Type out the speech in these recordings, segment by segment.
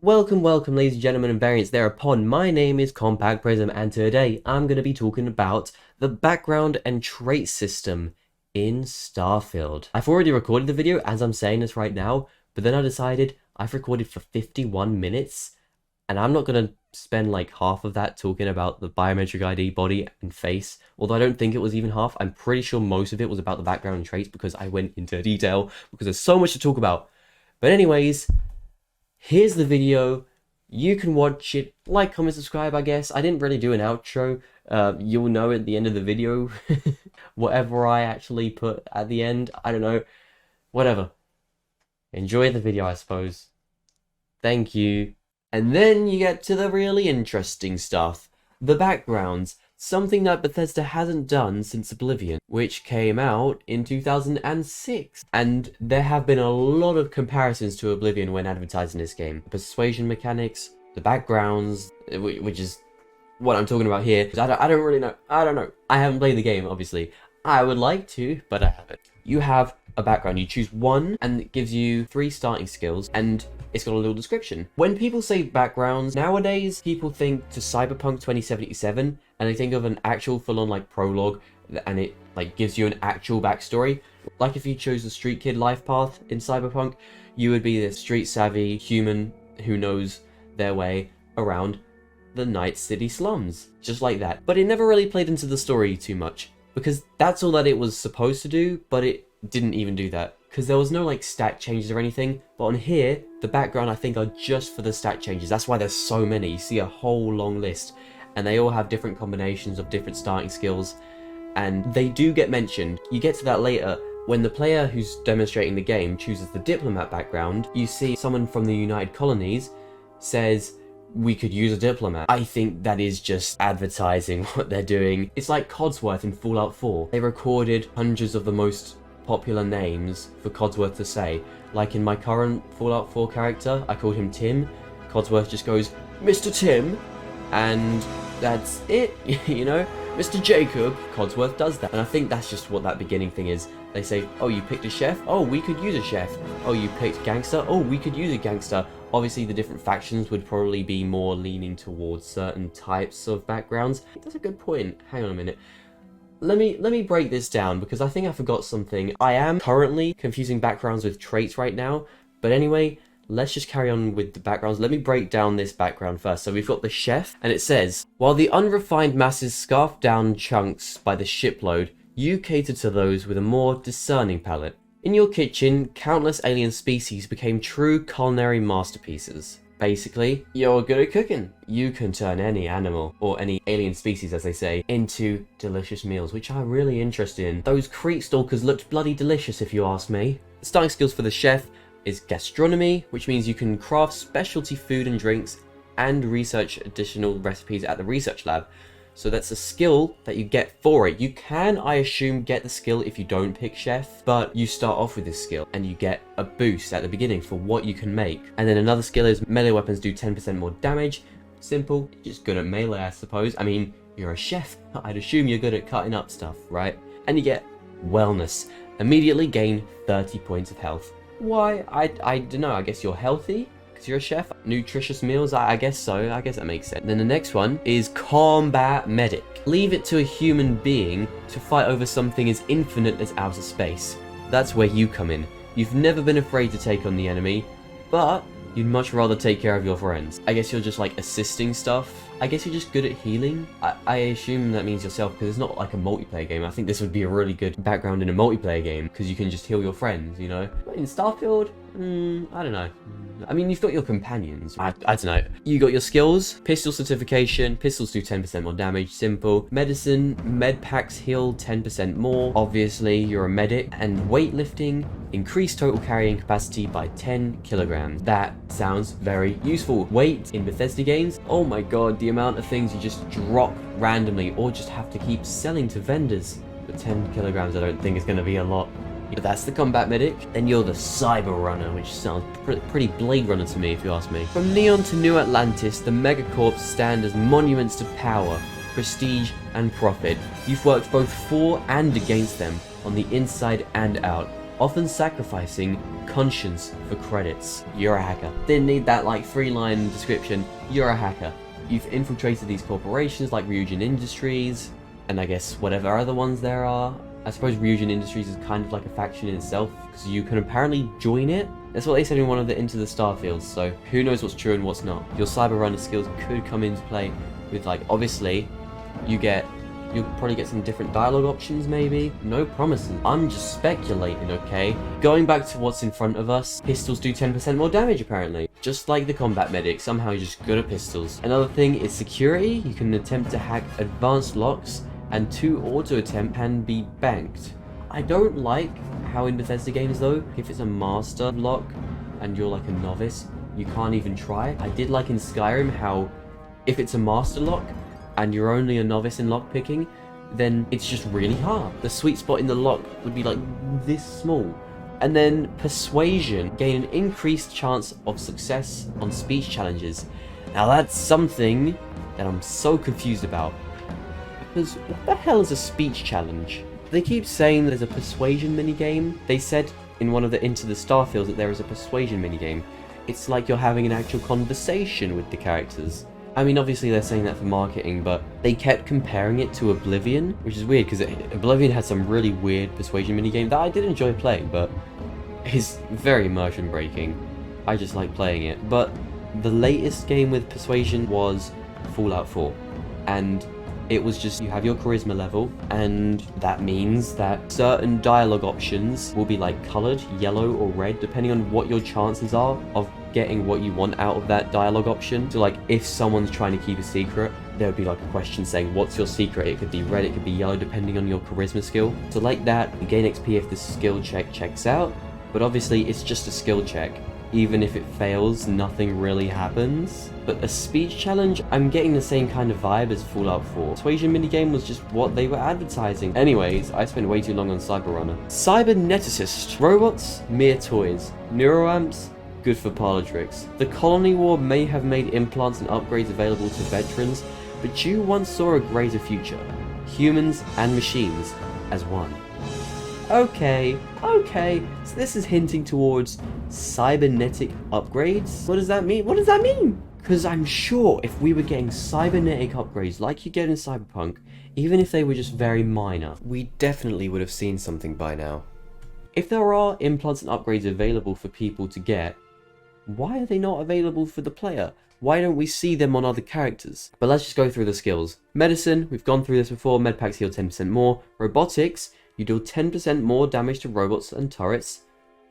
Welcome, ladies and gentlemen and variants thereupon. My name is Compact Prism, and today I'm going to be talking about the background and trait system in Starfield. I've already recorded the video as I'm saying this right now, but then I decided I've recorded for 51 minutes, and I'm not going to spend like half of that talking about the biometric ID, body, and face. Although I don't think it was even half. I'm pretty sure most of it was about the background and traits because I went into detail because there's so much to talk about. But anyways, here's the video. You can watch it, like, comment, subscribe, I guess. I didn't really do an outro. You'll know at the end of the video. Whatever I actually put at the end, I don't know. Whatever. Enjoy the video, I suppose. Thank you. And then you get to the really interesting stuff. The backgrounds. Something that Bethesda hasn't done since Oblivion, which came out in 2006. And there have been a lot of comparisons to Oblivion when advertising this game. Persuasion mechanics, the backgrounds, which is what I'm talking about here. I don't really know. I don't know. I haven't played the game, obviously. I would like to, but I haven't. You have a background. You choose one, and it gives you 3 starting skills, and it's got a little description. When people say backgrounds, nowadays, people think to Cyberpunk 2077, and they think of an actual full-on, like, prologue, and it, like, gives you an actual backstory. Like, if you chose the street kid life path in Cyberpunk, you would be this street-savvy human who knows their way around the Night City slums. Just like that. But it never really played into the story too much, because that's all that it was supposed to do, but it didn't even do that. Because there was no, like, stat changes or anything, but on here, the background, I think, are just for the stat changes. That's why there's so many. You see a whole long list, and they all have different combinations of different starting skills, and they do get mentioned. You get to that later. When the player who's demonstrating the game chooses the diplomat background, you see someone from the United Colonies says, "We could use a diplomat." I think that is just advertising what they're doing. It's like Codsworth in Fallout 4. They recorded hundreds of the most popular names for Codsworth to say. Like in my current Fallout 4 character, I called him Tim. Codsworth just goes, "Mr. Tim," and that's it, you know? Mr. Jacob, Codsworth does that. And I think that's just what that beginning thing is. They say, "Oh, you picked a chef? Oh, we could use a chef. Oh, you picked gangster? Oh, we could use a gangster." Obviously, the different factions would probably be more leaning towards certain types of backgrounds. That's a good point. Hang on a minute. Let me break this down, because I think I forgot something. I am currently confusing backgrounds with traits right now. But anyway, let's just carry on with the backgrounds. Let me break down this background first. So we've got the chef, and it says, "While the unrefined masses scarf down chunks by the shipload, you cater to those with a more discerning palate. In your kitchen, countless alien species became true culinary masterpieces." Basically, you're good at cooking. You can turn any animal, or any alien species as they say, into delicious meals, which I'm really interested in. Those Crete stalkers looked bloody delicious if you ask me. The starting skills for the chef is gastronomy, which means you can craft specialty food and drinks and research additional recipes at the research lab. So that's a skill that you get for it. You can, I assume, get the skill if you don't pick chef, but you start off with this skill and you get a boost at the beginning for what you can make. And then another skill is melee weapons do 10% more damage. Simple, you're just good at melee, I suppose. I mean, you're a chef. I'd assume you're good at cutting up stuff, right? And you get wellness. Immediately gain 30 points of health. Why? I don't know, I guess you're healthy? Because you're a chef. Nutritious meals, I guess so. I guess that makes sense. Then the next one is combat medic. Leave it to a human being to fight over something as infinite as outer space. That's where you come in. You've never been afraid to take on the enemy, but you'd much rather take care of your friends. I guess you're just like assisting stuff. I guess you're just good at healing. I assume that means yourself, because it's not like a multiplayer game. I think this would be a really good background in a multiplayer game, because you can just heal your friends, you know? But in Starfield, I don't know. I mean, you've got your companions. I don't know. You got your skills. Pistol certification. Pistols do 10% more damage. Simple. Medicine. Med packs heal 10% more. Obviously, you're a medic. And weightlifting. Increase total carrying capacity by 10 kilograms. That sounds very useful. Weight in Bethesda games. Oh my god, the amount of things you just drop randomly or just have to keep selling to vendors. But 10 kilograms I don't think is going to be a lot. But that's the combat medic. Then you're the cyber runner, which sounds pretty Blade Runner to me, if you ask me. From Neon to New Atlantis, the megacorps stand as monuments to power, prestige, and profit. You've worked both for and against them, on the inside and out. often sacrificing conscience for credits. You're a hacker. Didn't need that like 3-line description. You're a hacker. You've infiltrated these corporations like Ryujin Industries, and I guess whatever other ones there are. I suppose Ryujin Industries is kind of like a faction in itself, because you can apparently join it. That's what they said in one of the Into the Starfields, so who knows what's true and what's not. Your cyber runner skills could come into play with, like, obviously, you'll probably get some different dialogue options maybe. No promises. I'm just speculating, okay? Going back to what's in front of us, pistols do 10% more damage apparently. Just like the combat medic, somehow you're just good at pistols. Another thing is security. You can attempt to hack advanced locks, and 2 auto attempt can be banked. I don't like how in Bethesda games though, if it's a master lock and you're like a novice, you can't even try. I did like in Skyrim how if it's a master lock and you're only a novice in lock picking, then it's just really hard. The sweet spot in the lock would be like this small. And then persuasion, gain an increased chance of success on speech challenges. Now that's something that I'm so confused about. Because what the hell is a speech challenge? They keep saying there's a persuasion minigame. They said in one of the Into the Starfields that there is a persuasion minigame. It's like you're having an actual conversation with the characters. I mean, obviously they're saying that for marketing, but they kept comparing it to Oblivion, which is weird because Oblivion had some really weird persuasion minigame that I did enjoy playing, but it's very immersion breaking. I just like playing it. But the latest game with persuasion was Fallout 4, and it was just, you have your charisma level, and that means that certain dialogue options will be like colored, yellow or red, depending on what your chances are of getting what you want out of that dialogue option. So like, if someone's trying to keep a secret, there would be like a question saying, what's your secret? It could be red, it could be yellow, depending on your charisma skill. So like that, you gain XP if the skill check checks out, but obviously it's just a skill check. Even if it fails, nothing really happens. But a speech challenge, I'm getting the same kind of vibe as Fallout 4. Persuasion minigame was just what they were advertising. Anyways, I spent way too long on Cyberrunner. Cyberneticist. Robots, mere toys. Neuroamps, good for parlor tricks. The colony war may have made implants and upgrades available to veterans, but you once saw a greater future. Humans and machines as one. Okay, so this is hinting towards cybernetic upgrades? What does that mean? What does that mean? Because I'm sure if we were getting cybernetic upgrades like you get in Cyberpunk, even if they were just very minor, we definitely would have seen something by now. If there are implants and upgrades available for people to get, why are they not available for the player? Why don't we see them on other characters? But let's just go through the skills. Medicine, we've gone through this before, medpacks heal 10% more. Robotics, you deal 10% more damage to robots and turrets.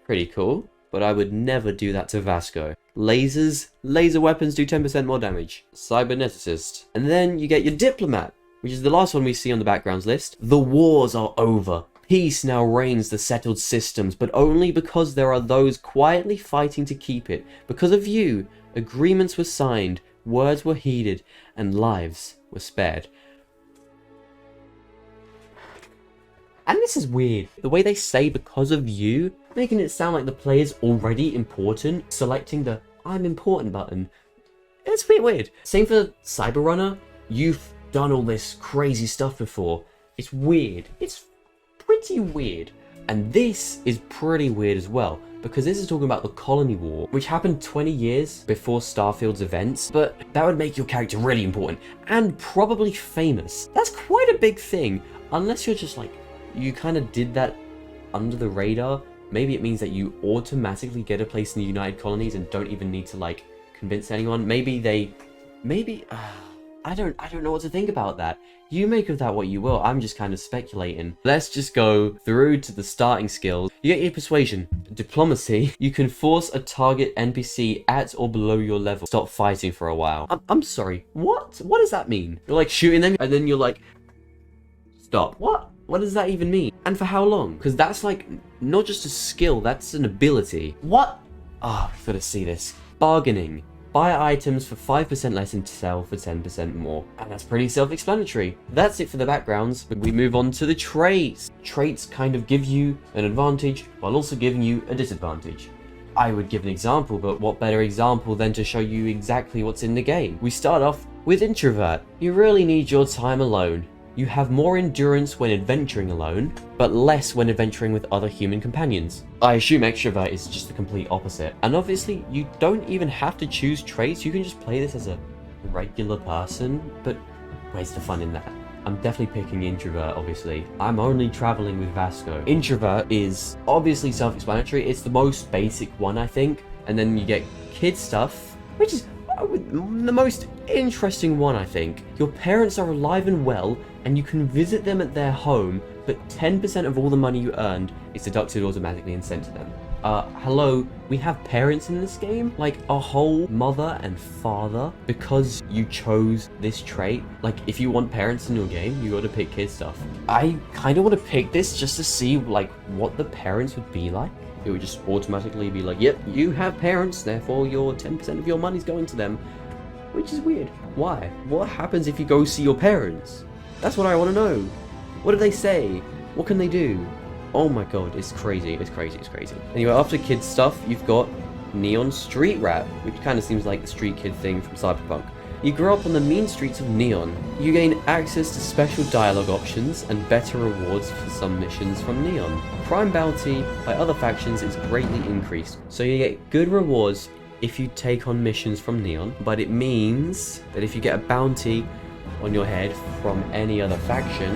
Pretty cool, but I would never do that to Vasco. Lasers, laser weapons do 10% more damage. Cyberneticist. And then you get your diplomat, which is the last one we see on the backgrounds list. The wars are over. Peace now reigns the settled systems, but only because there are those quietly fighting to keep it. Because of you, agreements were signed, words were heeded, and lives were spared. And this is weird. The way they say because of you, making it sound like the player's already important, selecting the I'm important button. It's a bit weird. Same for Cyberrunner. You've done all this crazy stuff before. It's weird. It's pretty weird. And this is pretty weird as well, because this is talking about the Colony War, which happened 20 years before Starfield's events, but that would make your character really important and probably famous. That's quite a big thing, unless you're just like, you kind of did that under the radar. Maybe it means that you automatically get a place in the United Colonies and don't even need to like convince anyone. I don't know what to think about that. You make of that what you will. I'm just kind of speculating. Let's just go through to the starting skills. You get your persuasion, diplomacy. You can force a target NPC at or below your level. Stop fighting for a while. I'm sorry. What? What does that mean? You're like shooting them and then you're like, stop. What? What does that even mean? And for how long? Because that's like, not just a skill, that's an ability. What? Ah, we've got to see this. Bargaining. Buy items for 5% less and sell for 10% more. And that's pretty self-explanatory. That's it for the backgrounds. We move on to the traits. Traits kind of give you an advantage while also giving you a disadvantage. I would give an example, but what better example than to show you exactly what's in the game? We start off with introvert. You really need your time alone. You have more endurance when adventuring alone, but less when adventuring with other human companions. I assume extrovert is just the complete opposite. And obviously, you don't even have to choose traits, you can just play this as a regular person, but where's the fun in that? I'm definitely picking introvert, obviously. I'm only traveling with Vasco. Introvert is obviously self-explanatory, it's the most basic one, I think, and then you get kid stuff, which is the most interesting one, I think. Your parents are alive and well, and you can visit them at their home, but 10% of all the money you earned is deducted automatically and sent to them. Hello, we have parents in this game? Like, a whole mother and father? Because you chose this trait? Like, if you want parents in your game, you gotta pick kid stuff. I kinda wanna pick this just to see, like, what the parents would be like. It would just automatically be like, yep, you have parents, therefore your 10% of your money's going to them. Which is weird. Why? What happens if you go see your parents? That's what I want to know. What do they say? What can they do? Oh my god, it's crazy, it's crazy, it's crazy. Anyway, after kids stuff, you've got Neon Street Rap, which kind of seems like the street kid thing from Cyberpunk. You grow up on the mean streets of Neon. You gain access to special dialogue options and better rewards for some missions from Neon. Crime bounty by other factions is greatly increased, so you get good rewards if you take on missions from Neon, but it means that if you get a bounty on your head from any other faction,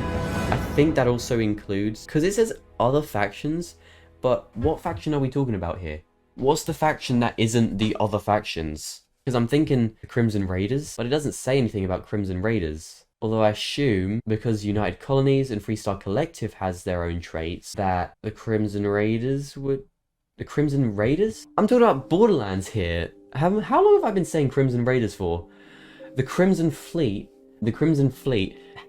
I think that also includes, because it says other factions, but what faction are we talking about here? What's the faction that isn't the other factions? Because I'm thinking the Crimson Raiders, but it doesn't say anything about Crimson Raiders. Although I assume, because United Colonies and Freestar Collective has their own traits, that the Crimson Raiders would... The Crimson Raiders? I'm talking about Borderlands here. How long have I been saying Crimson Raiders for? The Crimson Fleet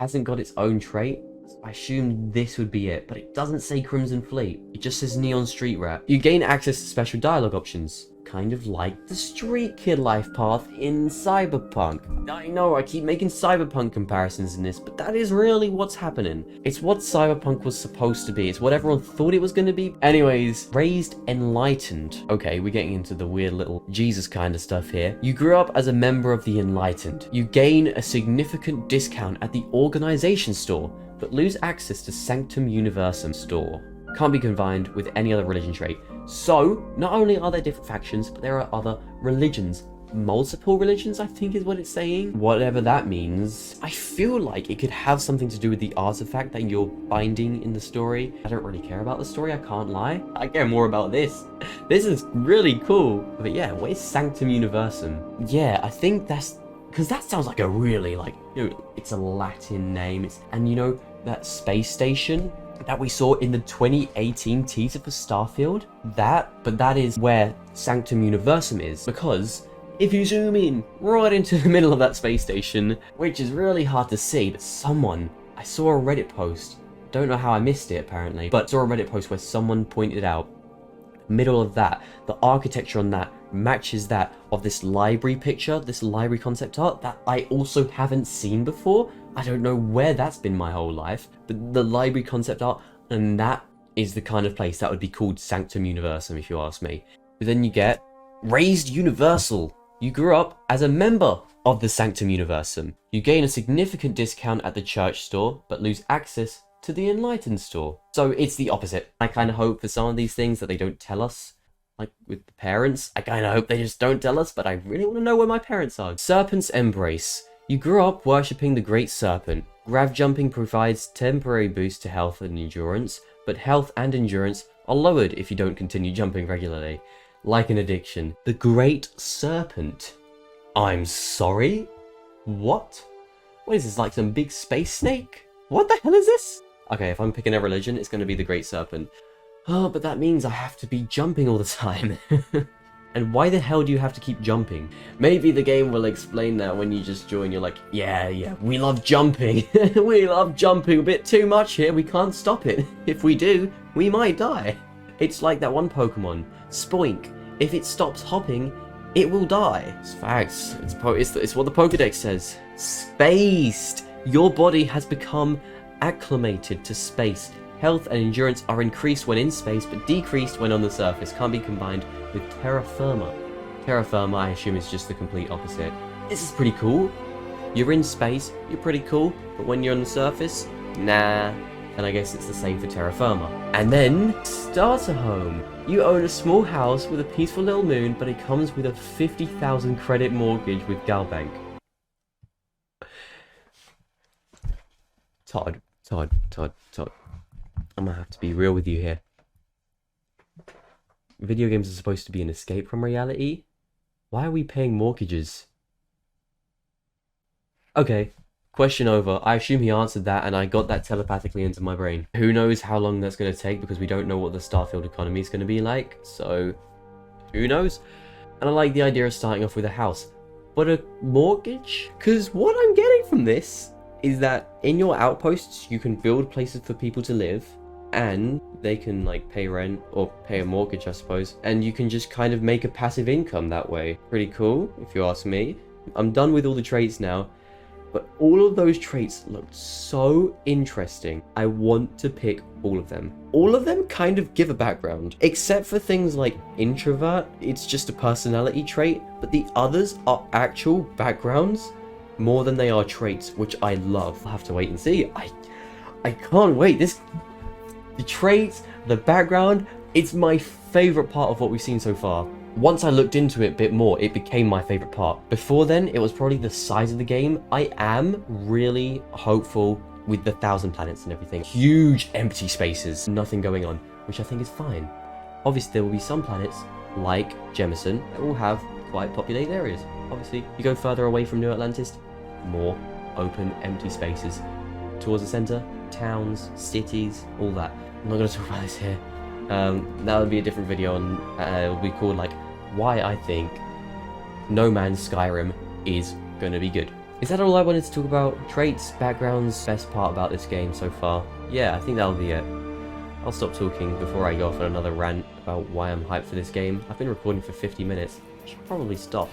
hasn't got its own trait. So I assume this would be it, but it doesn't say Crimson Fleet. It just says Neon Street Rap. You gain access to special dialogue options. Kind of like the street kid life path in Cyberpunk. I know, I keep making Cyberpunk comparisons in this, but that is really what's happening. It's what Cyberpunk was supposed to be. It's what everyone thought it was going to be. Anyways, raised enlightened. Okay, we're getting into the weird little Jesus kind of stuff here. You grew up as a member of the Enlightened. You gain a significant discount at the organization store, but lose access to Sanctum Universum store. Can't be combined with any other religion trait. So, not only are there different factions, but there are other religions. Multiple religions, I think is what it's saying. Whatever that means. I feel like it could have something to do with the artifact that you're binding in the story. I don't really care about the story, I can't lie. I care more about this. This is really cool. But yeah, what is Sanctum Universum? Yeah, I think that's... Because that sounds like a really, like, you know, it's a Latin name. And you know, that space station that we saw in the 2018 teaser for Starfield, but that is where Sanctum Universum is, because if you zoom in right into the middle of that space station, which is really hard to see, but I saw a Reddit post, don't know how I missed it apparently, but saw a Reddit post where someone pointed out, middle of that, the architecture on that matches that of this library picture, this library concept art that I also haven't seen before. I don't know where that's been my whole life, but the library concept art, and that is the kind of place that would be called Sanctum Universum if you ask me. But then you get Raised Universal. You grew up as a member of the Sanctum Universum. You gain a significant discount at the church store, but lose access to the Enlightened store. So it's the opposite. I kind of hope for some of these things that they don't tell us. Like with the parents, I kind of hope they just don't tell us, but I really want to know where my parents are. Serpent's Embrace. You grew up worshipping the Great Serpent. Grav jumping provides temporary boost to health and endurance, but health and endurance are lowered if you don't continue jumping regularly. Like an addiction. The Great Serpent. I'm sorry? What? What is this, like some big space snake? What the hell is this? Okay, if I'm picking a religion, it's going to be the Great Serpent. Oh, but that means I have to be jumping all the time. And why the hell do you have to keep jumping? Maybe the game will explain that when you just join. You're like, yeah, we love jumping. We love jumping a bit too much here. We can't stop it. If we do, we might die. It's like that one Pokemon, Spoink. If it stops hopping, it will die. It's facts. It's what the Pokedex says. Spaced. Your body has become acclimated to space. Health and endurance are increased when in space, but decreased when on the surface. Can't be combined with terra firma. Terra firma, I assume, is just the complete opposite. This is pretty cool. You're in space, you're pretty cool, but when you're on the surface, nah. And I guess it's the same for terra firma. And then, starter home. You own a small house with a peaceful little moon, but it comes with a 50,000 credit mortgage with Galbank. Todd. I'm gonna have to be real with you here. Video games are supposed to be an escape from reality. Why are we paying mortgages? Okay, question over. I assume he answered that and I got that telepathically into my brain. Who knows how long that's going to take because we don't know what the Starfield economy is going to be like, so who knows? And I like the idea of starting off with a house. But a mortgage? Because what I'm getting from this is that in your outposts you can build places for people to live and they can like pay rent or pay a mortgage, I suppose, and you can just kind of make a passive income that way. Pretty cool, if you ask me. I'm done with all the traits now. But all of those traits looked so interesting. I want to pick all of them. All of them kind of give a background, except for things like introvert. It's just a personality trait, but the others are actual backgrounds more than they are traits, which I love. I'll have to wait and see. I can't wait. The traits, the background, it's my favorite part of what we've seen so far. Once I looked into it a bit more, it became my favorite part. Before then, it was probably the size of the game. I am really hopeful with the 1,000 planets and everything. Huge empty spaces, nothing going on, which I think is fine. Obviously, there will be some planets, like Jemison, that will have quite populated areas. Obviously, you go further away from New Atlantis, more open, empty spaces. Towards the center, towns, cities, all that. I'm not going to talk about this here. That would be a different video, and it will be called like why I think No Man's Skyrim is gonna be good. Is that all I wanted to talk about? Traits, backgrounds, best part about this game so far? Yeah, I think that'll be it. I'll stop talking before I go off on another rant about why I'm hyped for this game. I've been recording for 50 minutes. I should probably stop.